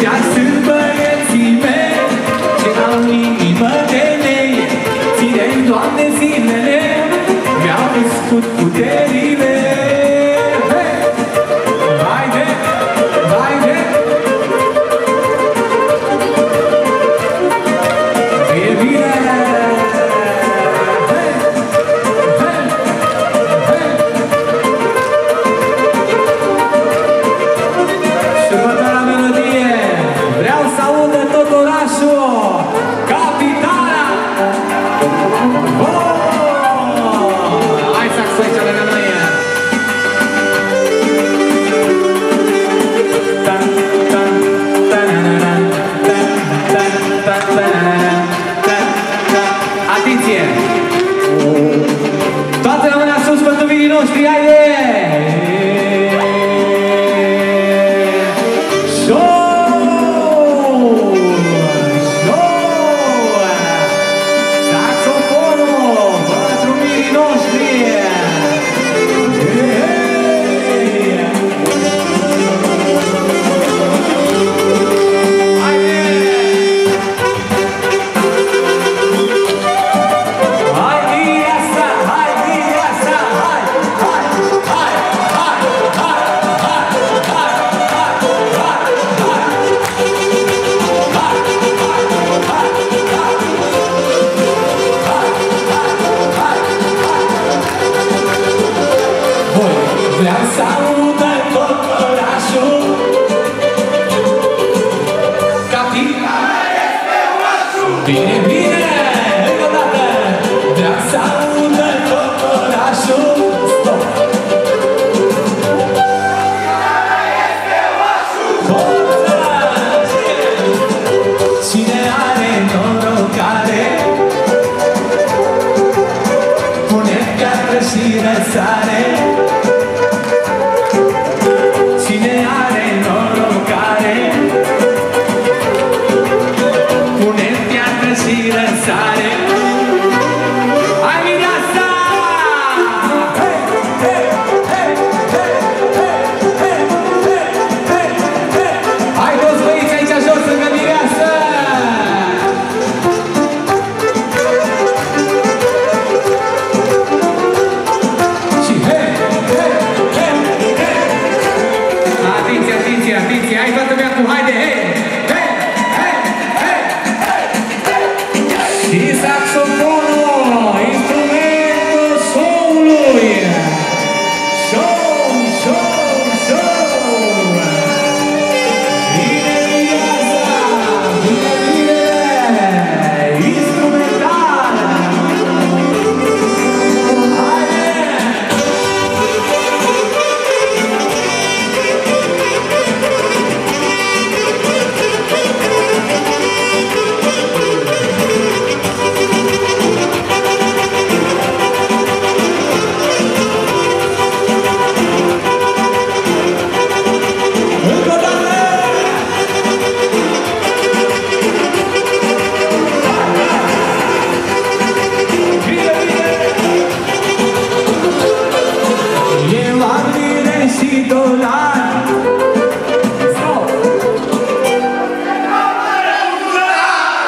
Ăștia sunt băieții mei ce au inimă de lei. Ține-mi, Doamne, zilele, mi-au crescut puterile. Haide, haide! E bine! Și următoarea melodie, vreau să audă tot orașul, capitala! Hai saxoița lângă noi! Atenție! Toată rămâna sus pentru vinii noștri, haide! Vreau să audă tot orașul, capitala este orașul. Bine, bine, încă o dată. Vreau să audă tot orașul. Stop. Capitala este orașul. Cine are norocare, pune piatră și răsare.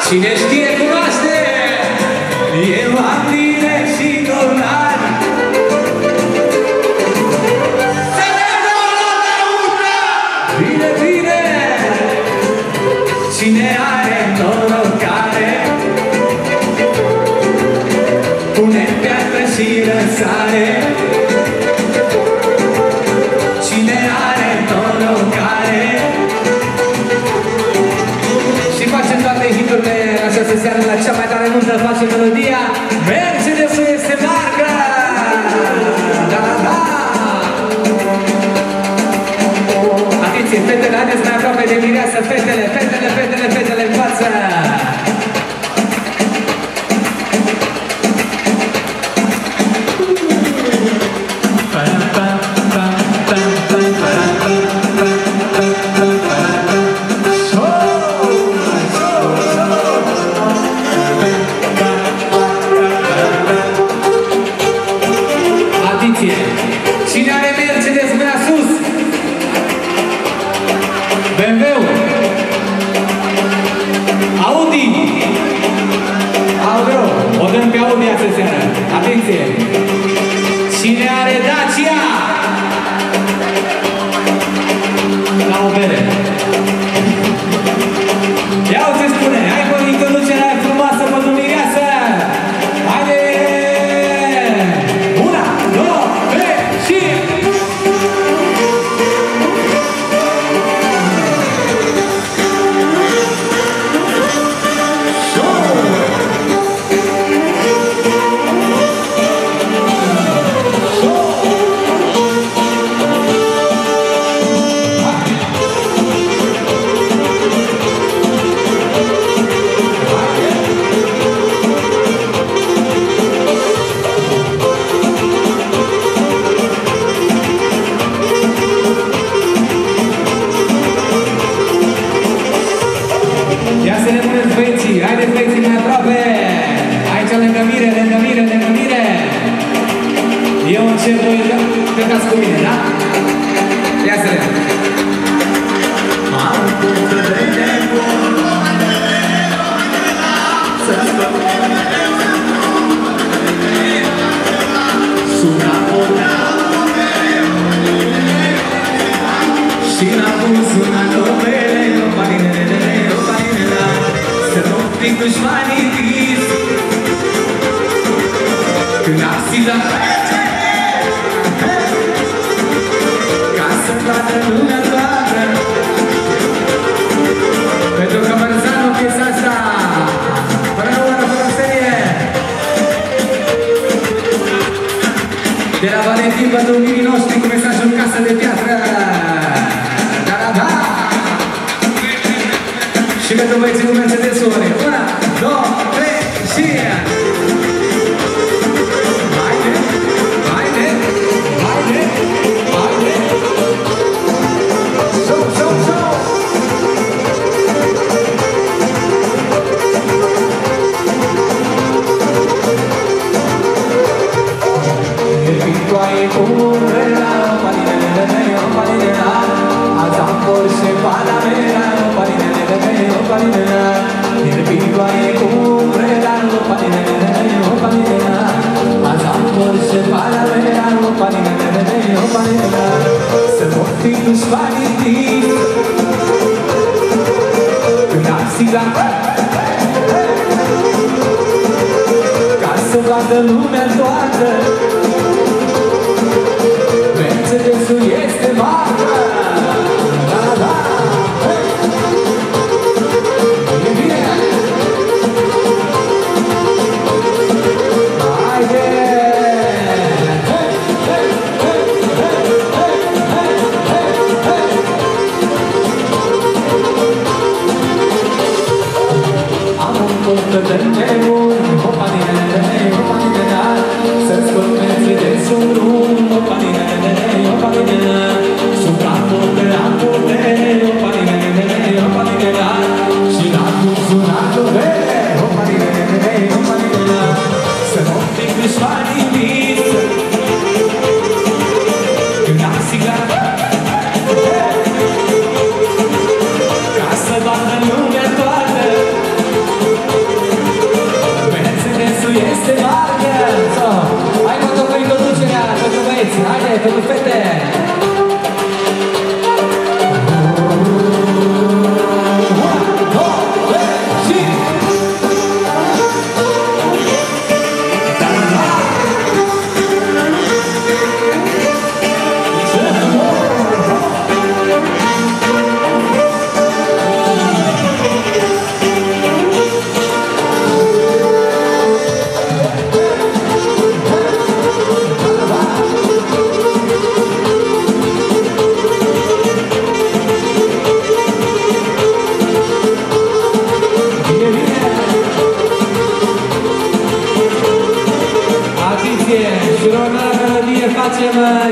Cine știe cunoaște, eu am lire și dolari. Să vedem o notă ușă! Bine, bine! Cine are norocare, pune piatră și răsare. Cine are norocare, și face toate hiturile în această seară la cea mai tare nuntă, face melodia Mercedes-ul este marcă! Da, da, da! Atenție, fetele, haideți mai aproape de mireasă, fetele, fetele, fetele, fetele în față! Cine are Mercedes, mâna sus? BMW-ul! încep voi, plecați cu mine, da? Ia să vedem. Am punctă de nebun, să-ți spun. Suna porta și n-am sunat-o mele, o parinele, o parinela, să nu fii dușmanii vis. Când acțiza ca să toată lumea toată, pentru că Mărzanu piesa asta fără numără, fără serie de la Valentin pentru unii noștri cu mesajul Casă de Piatră. Da, da, da! Și pentru băieții cu Mercedes-uri. 1, 2, 3 și... Haide! Haide! Haide! Haide! Show, show, show! Pitoaie cu umbrela, palinele mele, palinela, azi am Porsche Panamera, palinele mele, palinela. Pitoaie cu umbrela, palinele mele, palinela, azi am Porsche Panamera, palinele mele, palinela. Să mă fii dușmanii tine, când am sigla, ca să vadă lumea toată. Mercedes-ul este marca. Da, da, da. E bine. Haide. Am un punct de nebun, o paninele, o paninele, să-ți spun Mercedes-ul drum, o paninele, o paninele, sub capul de la putere, o paninele, o paninele, și la sunatul vede, o paninele, o paninele, să nu fii dușmanii vis, când am sigla, ca să vadă lumea toată. Mercedes-ul este marcă. Hai mă, tot cu introducerea pentru băieți. Haide, pentru fete.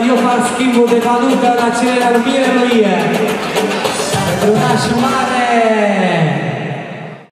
Eu fac schimbul de valută la cererea lui Mierlui pentru nașul mare.